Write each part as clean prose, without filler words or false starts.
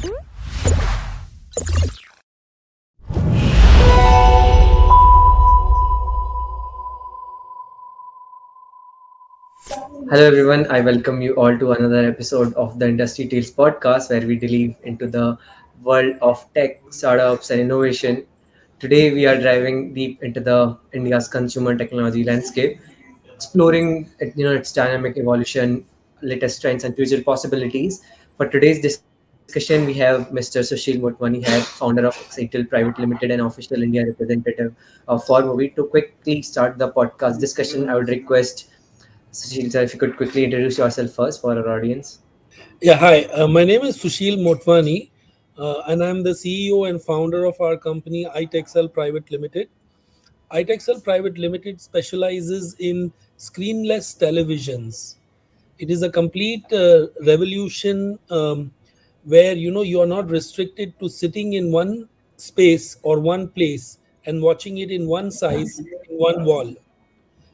Hello, everyone. I welcome you all to another episode of the Industry Tales podcast, where we delve into the world of tech, startups, and innovation. Today, we are driving deep into the India's consumer technology landscape, exploring its dynamic evolution, latest trends, and future possibilities. For today's discussion, we have Mr. Sushil Motwani, head founder of Ayetexcel Private Limited and official India representative of Formovie. To quickly start the podcast discussion, I would request Sushil, sir, if you could quickly introduce yourself first for our audience. Yeah, hi. My name is Sushil Motwani, and I'm the CEO and founder of our company, Ayetexcel Private Limited. Ayetexcel Private Limited specializes in screenless televisions. It is a complete revolution where you are not restricted to sitting in one space or one place and watching it in one size in one wall.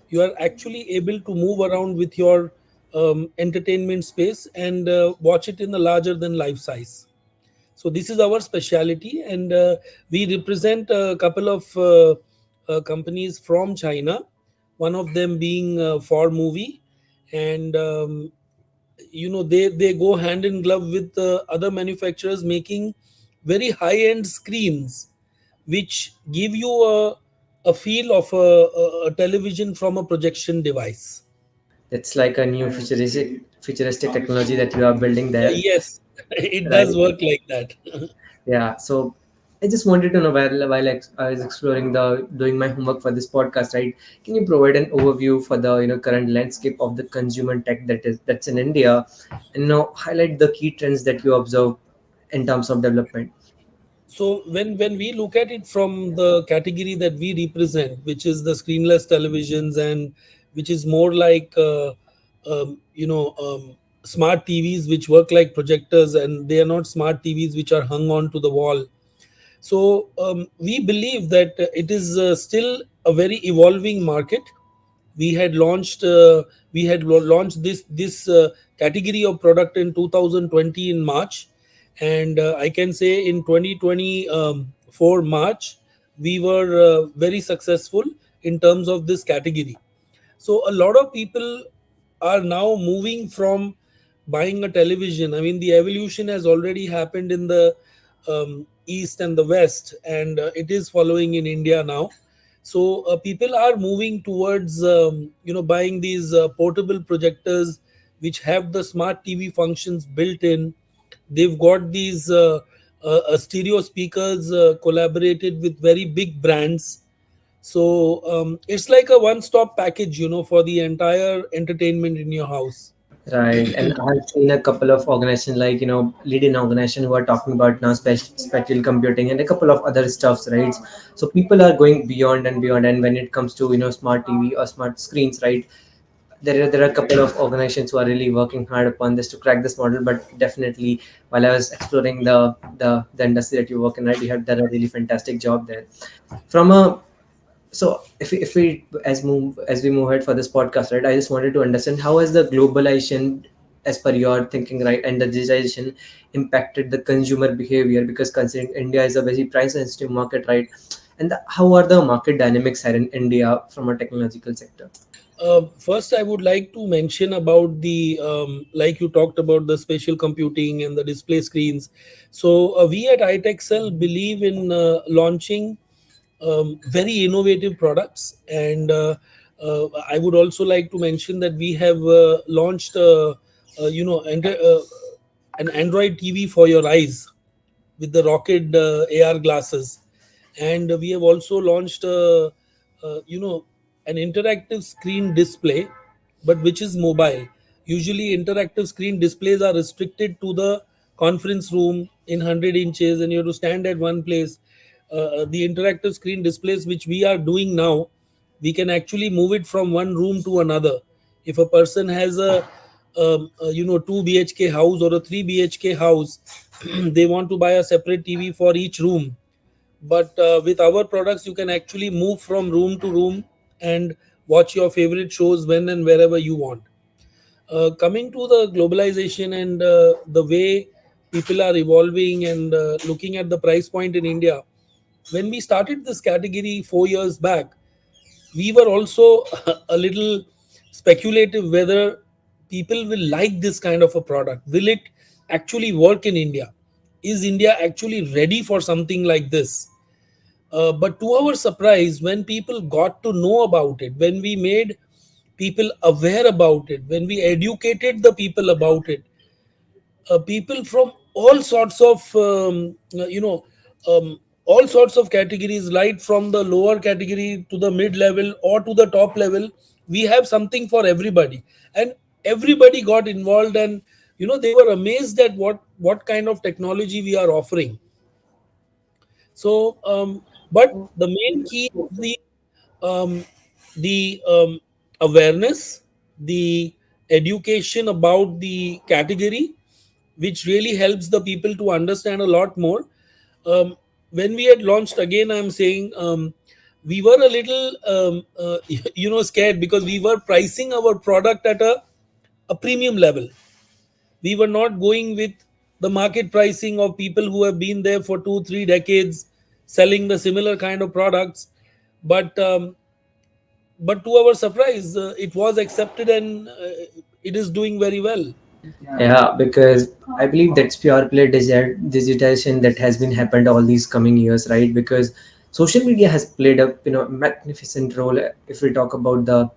You are actually able to move around with your entertainment space and watch it in a larger than life size. So this is our specialty, and we represent a couple of companies from China, one of them being for movie. And they go hand in glove with other manufacturers making very high end screens which give you a feel of a television from a projection device. It's like a new futuristic technology that you are building there, Yes, it right? does work like that. Yeah. So I just wanted to know while I was exploring the doing my homework for this podcast, right? Can you provide an overview for the current landscape of the consumer tech that's in India, and highlight the key trends that you observe in terms of development? So when we look at it from the category that we represent, which is the screenless televisions, and which is more like smart TVs which work like projectors, and they are not smart TVs which are hung on to the wall. So we believe that it is still a very evolving market. We had launched this category of product in 2020 in March, and I can say in 2024 March we were very successful in terms of this category. So a lot of people are now moving from buying a television. I mean, the evolution has already happened in the east and the west, and it is following in India now. So people are moving towards buying these portable projectors which have the smart TV functions built in. They've got these stereo speakers collaborated with very big brands. So it's like a one-stop package, for the entire entertainment in your house. Right, and I've seen a couple of organizations like leading organization who are talking about now spatial computing and a couple of other stuffs, right? So people are going beyond and beyond, and when it comes to smart TV or smart screens, right? There are a couple of organizations who are really working hard upon this to crack this model. But definitely, while I was exploring the industry that you work in, right, you have done a really fantastic job there. From a so if we as we move ahead for this podcast, right, I just wanted to understand how has the globalization, as per your thinking, right, and the digitization impacted the consumer behavior, because considering India is a very price sensitive market, right, and how are the market dynamics here in India from a technological sector? First, I would like to mention about the like you talked about the spatial computing and the display screens. So we at iTexcel believe in launching very innovative products, and I would also like to mention that we have launched an Android TV for your eyes with the Rocket AR glasses, and we have also launched uh, you know an interactive screen display, but which is mobile. Usually interactive screen displays are restricted to the conference room in 100 inches, and you have to stand at one place. The interactive screen displays which we are doing now, we can actually move it from one room to another. If a person has a 2 BHK house or a 3 BHK house, they want to buy a separate TV for each room. But with our products, you can actually move from room to room and watch your favorite shows when and wherever you want. Coming to the globalization and the way people are evolving and looking at the price point in India. When we started this category 4 years back, we were also a little speculative whether people will like this kind of a product. Will it actually work in India? Is India actually ready for something like this? But to our surprise, when people got to know about it, when we made people aware about it, when we educated the people about it, people from all sorts of all sorts of categories, right from the lower category to the mid level or to the top level, we have something for everybody. And everybody got involved, and they were amazed at what kind of technology we are offering. So but the main key is um, the awareness, the education about the category, which really helps the people to understand a lot more. Um, when we had launched, again, I'm saying, we were a little, scared because we were pricing our product at a premium level. We were not going with the market pricing of people who have been there for 2 3 decades selling the similar kind of products. But um, but to our surprise, it was accepted, and it is doing very well. Yeah, because I believe that's pure play digitization that has been happened all these coming years, right? Because social media has played a magnificent role. If we talk about the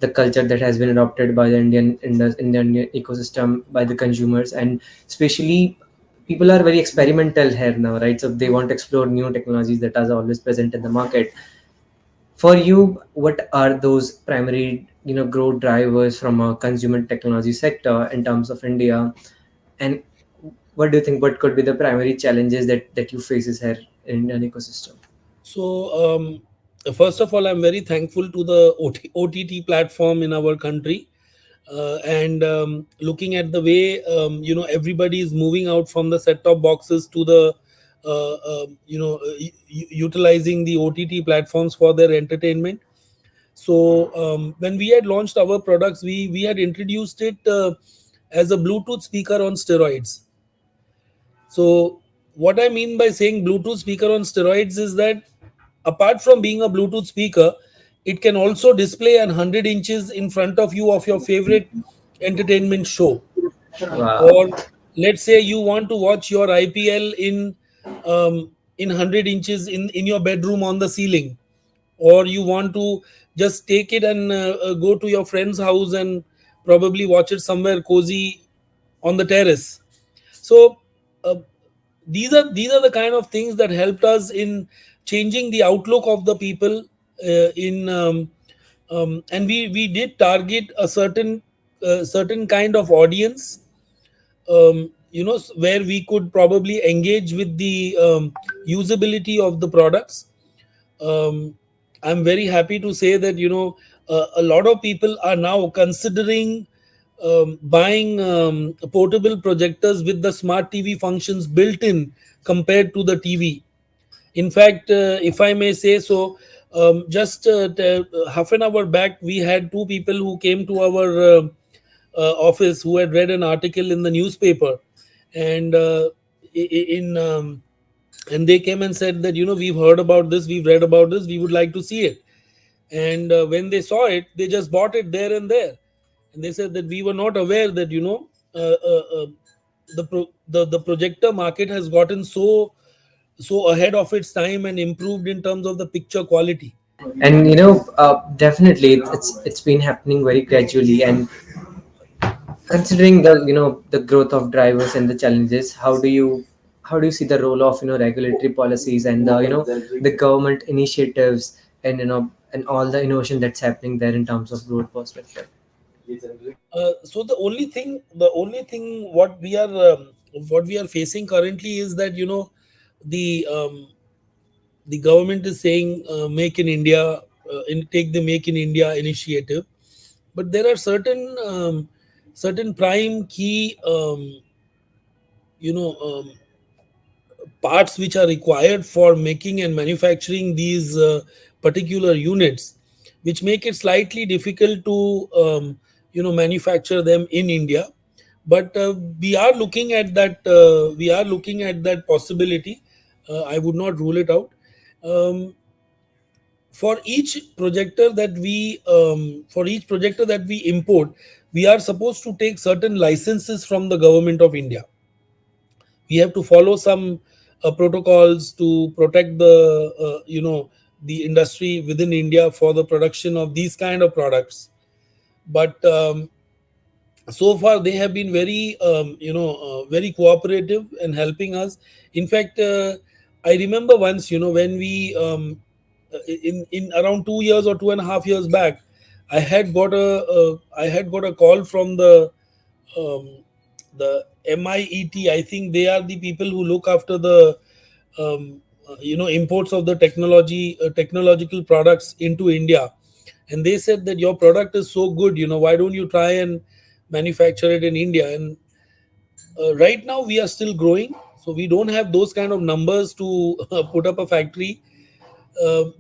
culture that has been adopted by the Indian ecosystem by the consumers, and especially people are very experimental here now, right? So they want to explore new technologies that are always present in the market. For you, what are those primary growth drivers from a consumer technology sector in terms of India, and what do you think? What could be the primary challenges that you faces here in Indian ecosystem? So, first of all, I'm very thankful to the OTT platform in our country. And looking at the way, everybody is moving out from the set top boxes to the utilizing the OTT platforms for their entertainment. So when we had launched our products, we had introduced it as a Bluetooth speaker on steroids. So, what I mean by saying Bluetooth speaker on steroids is that apart from being a Bluetooth speaker, it can also display an 100 inches in front of you of your favorite entertainment show. Wow. Or let's say you want to watch your IPL in 100 inches in your bedroom on the ceiling, or you want to just take it and go to your friend's house and probably watch it somewhere cozy on the terrace. So uh, these are the kind of things that helped us in changing the outlook of the people, in and we did target a certain kind of audience, where we could probably engage with the usability of the products. um, I'm very happy to say that a lot of people are now considering buying portable projectors with the smart TV functions built in compared to the TV. In fact, if I may say so, just half an hour back, we had two people who came to our office who had read an article in the newspaper, and in and they came and said that we've heard about this, we've read about this, we would like to see it. And when they saw it, they just bought it there and there. And they said that we were not aware that the projector market has gotten so ahead of its time and improved in terms of the picture quality. And definitely it's been happening very gradually. And considering the growth of drivers and the challenges, how do you see the role of regulatory policies and the government initiatives, and and all the innovation that's happening there in terms of growth perspective? So the only thing what we are facing currently is that the the government is saying, make in India, take the make in India initiative. But there are certain prime key you know parts which are required for making and manufacturing these particular units, which make it slightly difficult to manufacture them in India. but we are looking at that. We are looking at that possibility. I would not rule it out. Um, for each projector that we import, we are supposed to take certain licenses from the government of India. We have to follow some protocols to protect the industry within India for the production of these kind of products. But so far they have been very cooperative and helping us. In fact, I remember once, when we in around 2 years or 2.5 years back, I had got a call from um, the MIET. I think they are the people who look after the imports of the technological products into India, and they said that your product is so good. Why don't you try and manufacture it in India? And right now we are still growing, so we don't have those kind of numbers to put up a factory.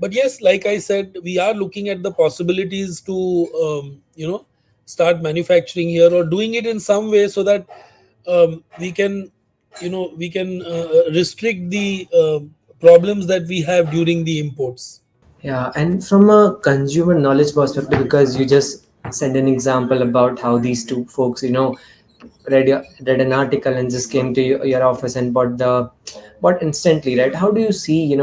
But yes, like I said, we are looking at the possibilities to start manufacturing here, or doing it in some way, so that we can restrict the problems that we have during the imports. Yeah, and from a consumer knowledge perspective, because you just sent an example about how these two folks, read an article and just came to your office and bought instantly, right? How do you see,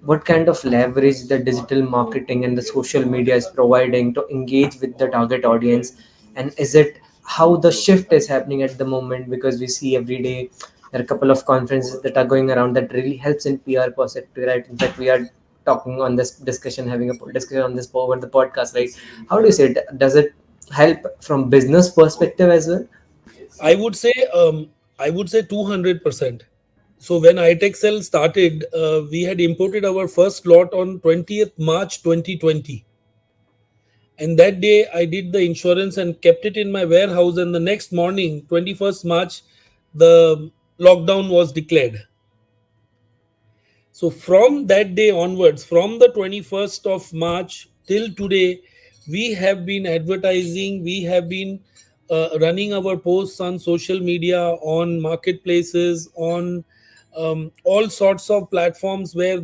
what kind of leverage the digital marketing and the social media is providing to engage with the target audience? And is it how the shift is happening at the moment? Because we see every day there are a couple of conferences that are going around that really helps in PR perspective, right? In fact, we are talking on this discussion, having a discussion on this over the podcast, right? How do you say it? Does it help from business perspective as well? I would say, 200%. So when Ayetexcel started, we had imported our first lot on 20th March 2020. And that day I did the insurance and kept it in my warehouse. And the next morning, 21st March, the lockdown was declared. So from that day onwards, from the 21st of March till today, we have been advertising, we have been running our posts on social media, on marketplaces, on all sorts of platforms where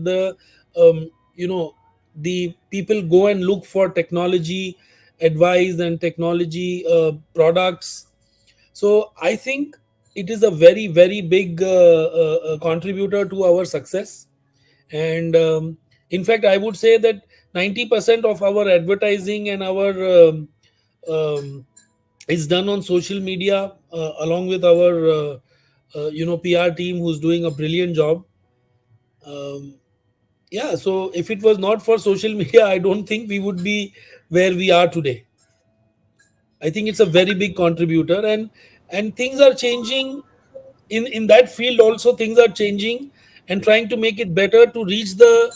um, you know the people go and look for technology advice and technology products. So I think it is a very, very big contributor to our success. And in fact, I would say that 90% of our advertising and our um, is done on social media, along with our PR team, who's doing a brilliant job. um, yeah, so if it was not for social media, I don't think we would be where we are today. I think it's a very big contributor, and things are changing in that field. Also, things are changing and trying to make it better to reach the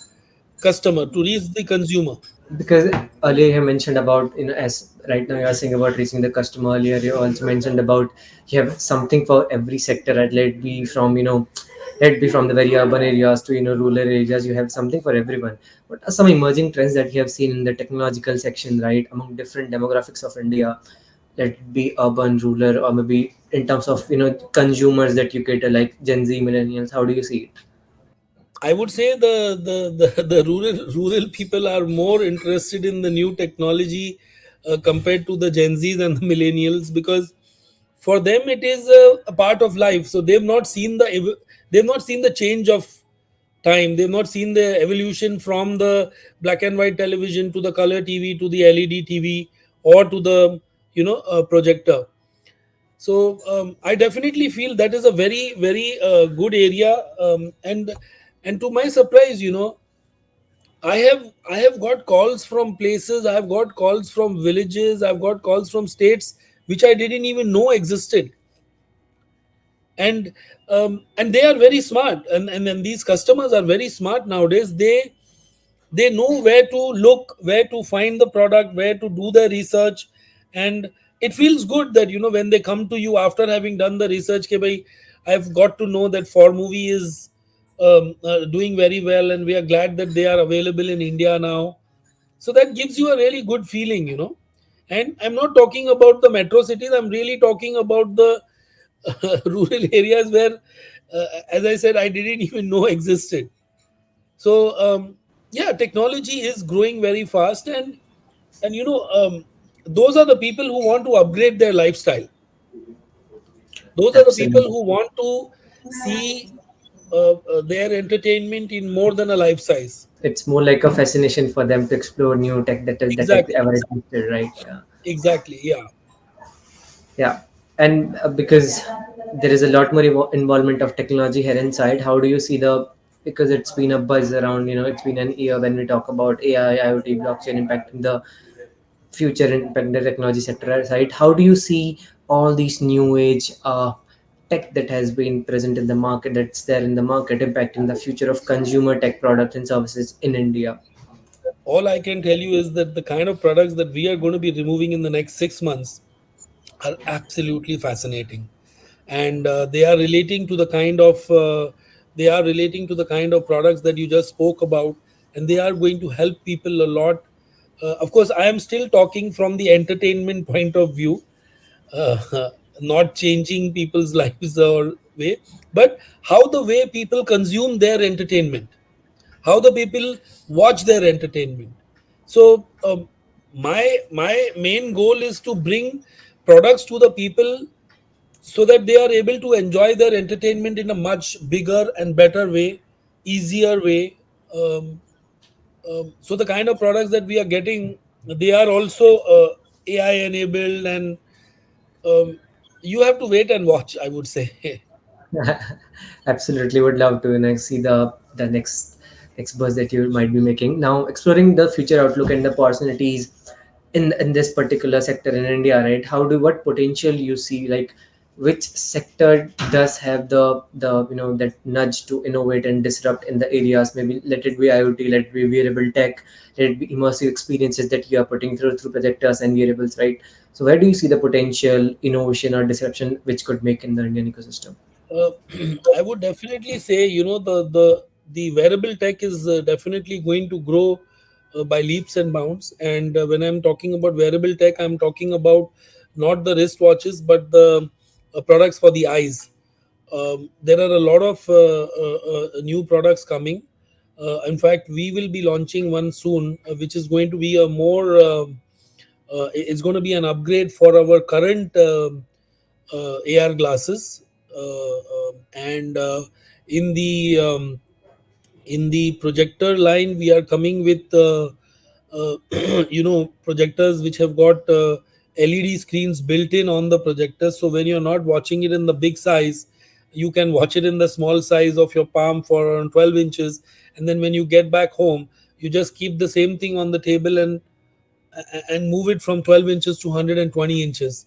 customer, to reach the consumer. Because earlier you mentioned about, as right now you are saying about reaching the customer. Earlier you also mentioned about you have something for every sector, right? Let it be from the very urban areas to rural areas. You have something for everyone. What are some emerging trends that you have seen in the technological section, right, among different demographics of India? Let it be urban, rural, or maybe in terms of consumers that you cater, like Gen Z, millennials. How do you see it? I would say the rural people are more interested in the new technology compared to the Gen Zs and the millennials, because for them it is a part of life. So they've not seen the change of time. They've not seen the evolution from the black and white television to the color TV to the LED TV, or to the projector. So I definitely feel that is a very, very good area. And to my surprise, I have got calls from places, I have got calls from villages, I've got calls from states which I didn't even know existed. And they are very smart, and these customers are very smart nowadays. They know where to look, where to find the product, where to do the research. And it feels good that, when they come to you after having done the research, ke bhai, I've got to know that for movie is doing very well, and we are glad that they are available in India now. So that gives you a really good feeling. And I'm not talking about the metro cities, I'm really talking about the rural areas where, as I said, I didn't even know existed. So yeah, technology is growing very fast, and those are the people who want to upgrade their lifestyle. Those are the people Absolutely. who want to see their entertainment in more than a life size. It's more like a fascination for them to explore new tech that Exactly, ever existed, right? Yeah. exactly, yeah. Yeah. And because there is a lot more involvement of technology here inside, how do you see the, because it's been a buzz around, it's been an year when we talk about AI, IoT, blockchain impacting the future, impacting the technology sector, right? How do you see all these new age tech that has been present in the market, that's there in the market, impacting the future of consumer tech products and services in India? All I can tell you is that the kind of products that we are going to be removing in the next 6 months are absolutely fascinating, and they are relating to the kind of products that you just spoke about, and they are going to help people a lot. Of course, I am still talking from the entertainment point of view, uh, not changing people's lives or way, but how the way people consume their entertainment, how the people watch their entertainment. So my main goal is to bring products to the people so that they are able to enjoy their entertainment in a much bigger and better way, easier way. um, so the kind of products that we are getting, they are also AI enabled, and um, you have to wait and watch, I would say. Absolutely, would love to see the next buzz that you might be making. Now, exploring the future outlook and the opportunities in this particular sector in India, right? What potential you see? Like, which sector does have the that nudge to innovate and disrupt in the areas? Maybe let it be IoT, let it be wearable tech, let it be immersive experiences that you are putting through projectors and wearables, right? So, where do you see the potential innovation or disruption which could make in the Indian ecosystem? uh, I would definitely say, the wearable tech is definitely going to grow by leaps and bounds. And when I'm talking about wearable tech, I'm talking about not the wristwatches, but the products for the eyes. There are a lot of new products coming. In fact, we will be launching one soon, which is going to be a more it's going to be an upgrade for our current AR glasses, and in the projector line, we are coming with projectors which have got LED screens built in on the projectors. So when you're not watching it in the big size, you can watch it in the small size of your palm for around 12 inches, and then when you get back home, you just keep the same thing on the table and move it from 12 inches to 120 inches.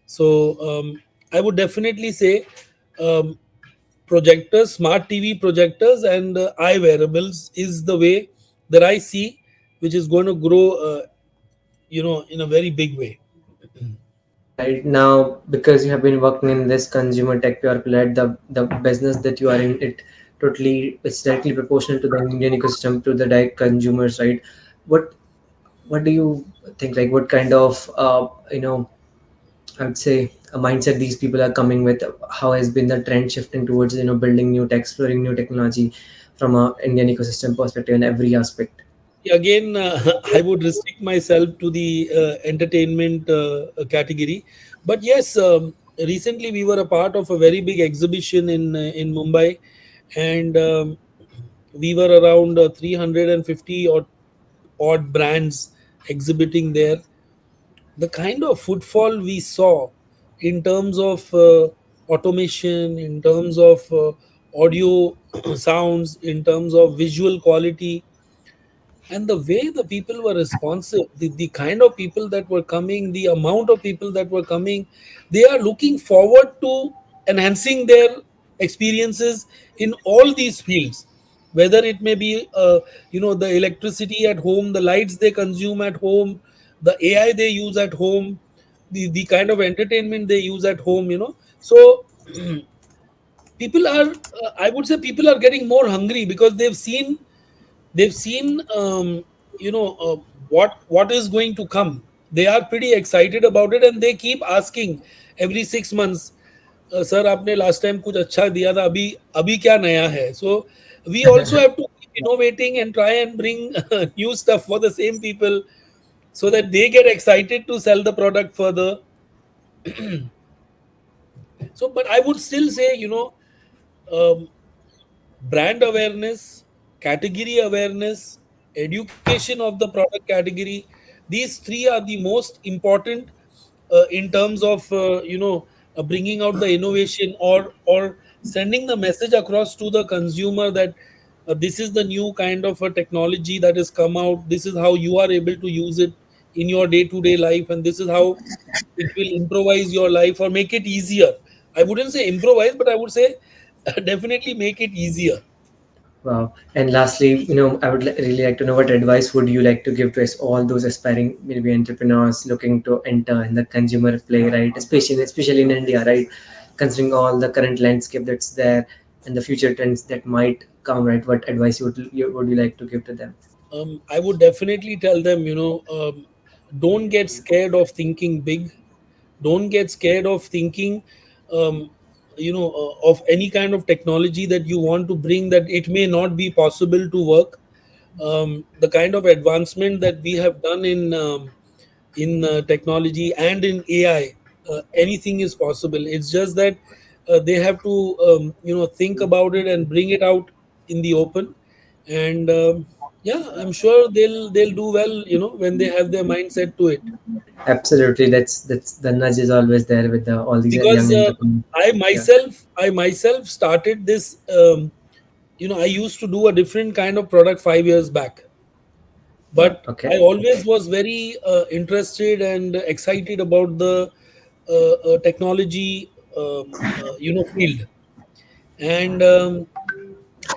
So I would definitely say um, projectors, smart TV projectors, and eye wearables is the way that I see, which is going to grow, in a very big way. Right now, because you have been working in this consumer tech pure play, the business that you are in, it totally it's directly proportional to the Indian ecosystem, to the direct consumers, right? what what do you think, like what kind of I would say a mindset these people are coming with? How has been the trend shifting towards building new tech, exploring new technology from a Indian ecosystem perspective in every aspect? Again, I would restrict myself to the entertainment category. But yes, recently we were a part of a very big exhibition in Mumbai, and we were around 350 or odd brands exhibiting there. The kind of footfall we saw in terms of automation, in terms of audio sounds, in terms of visual quality, and the way the people were responsive, the kind of people that were coming, the amount of people that were coming, they are looking forward to enhancing their experiences in all these fields, whether it may be the electricity at home, the lights they consume at home, the AI they use at home, the kind of entertainment they use at home, so people are I would say people are getting more hungry because they've seen what is going to come. they are pretty excited about it, and they keep asking every 6 months, sir आपने last time कुछ अच्छा दिया था, अभी अभी क्या नया है. So we also have to keep innovating and try and bring new stuff for the same people, so that they get excited to sell the product further. So, but I would still say, um, brand awareness, category awareness, education of the product category. These three are the most important in terms of bringing out the innovation, or sending the message across to the consumer that this is the new kind of a technology that has come out. This is how you are able to use it in your day-to-day life, and this is how it will improvise your life or make it easier. I wouldn't say improvise, but I would say definitely make it easier. Wow. And lastly, I would really like to know what advice would you like to give to us all those aspiring maybe entrepreneurs looking to enter in the consumer play, right? Especially in India, right? Considering all the current landscape that's there and the future trends that might come, right? What advice would you like to give to them? I would definitely tell them, don't get scared of thinking big. Don't get scared of thinking, um, of any kind of technology that you want to bring, that it may not be possible to work. The kind of advancement that we have done in technology and in AI, anything is possible. It's just that they have to, think about it and bring it out in the open. And yeah, I'm sure they'll do well, when they have their mindset to it. Absolutely. That's the nudge is always there with all these Because young entrepreneurs. I Yeah. myself, I myself started this. I used to do a different kind of product 5 years back, but Okay. I always was very interested and excited about the technology, field. And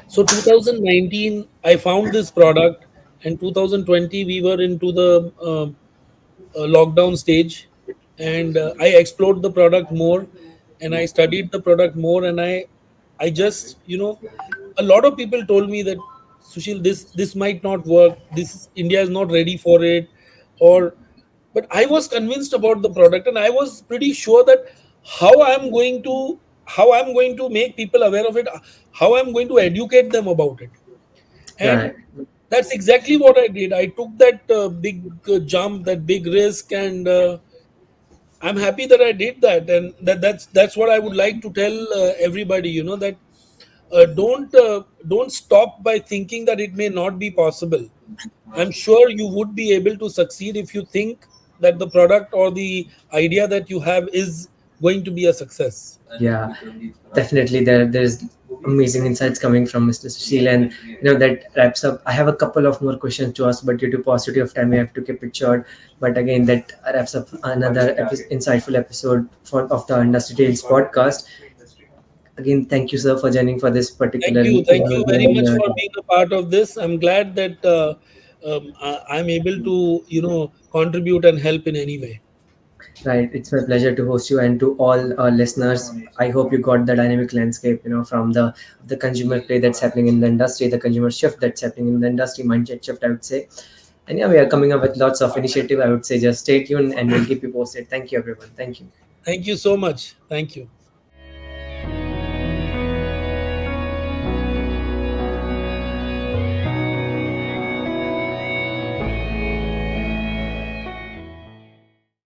so 2019, I found this product, and 2020 we were into the lockdown stage, and I explored the product more, and I studied the product more, and I just, a lot of people told me that, Sushil, this might not work. This India is not ready for it, or but I was convinced about the product, and I was pretty sure that how I'm going to how I'm going to make people aware of it, how I'm going to educate them about it. And Right. that's exactly what I did. I took that big jump, that big risk, and I'm happy that I did that. And that's what I would like to tell everybody. That don't stop by thinking that it may not be possible. I'm sure you would be able to succeed if you think that the product or the idea that you have is going to be a success. Yeah, definitely. There's amazing insights coming from Mr. Sushil, and that wraps up. I have a couple of more questions to ask, but due to paucity of time, we have to keep it short. But again, that wraps up another insightful episode of the Industry Tales podcast. Again, thank you, sir, for joining for this particular Thank you very much for being a part of this. I'm glad that I'm able to contribute and help in any way. Right, it's my pleasure to host you, and to all our listeners. I hope you got the dynamic landscape, from the consumer play that's happening in the industry, the consumer shift that's happening in the industry, mindset shift, I would say. And yeah, we are coming up with lots of initiative. I would say just stay tuned, and we'll keep you posted. Thank you, everyone. Thank you. Thank you so much. Thank you.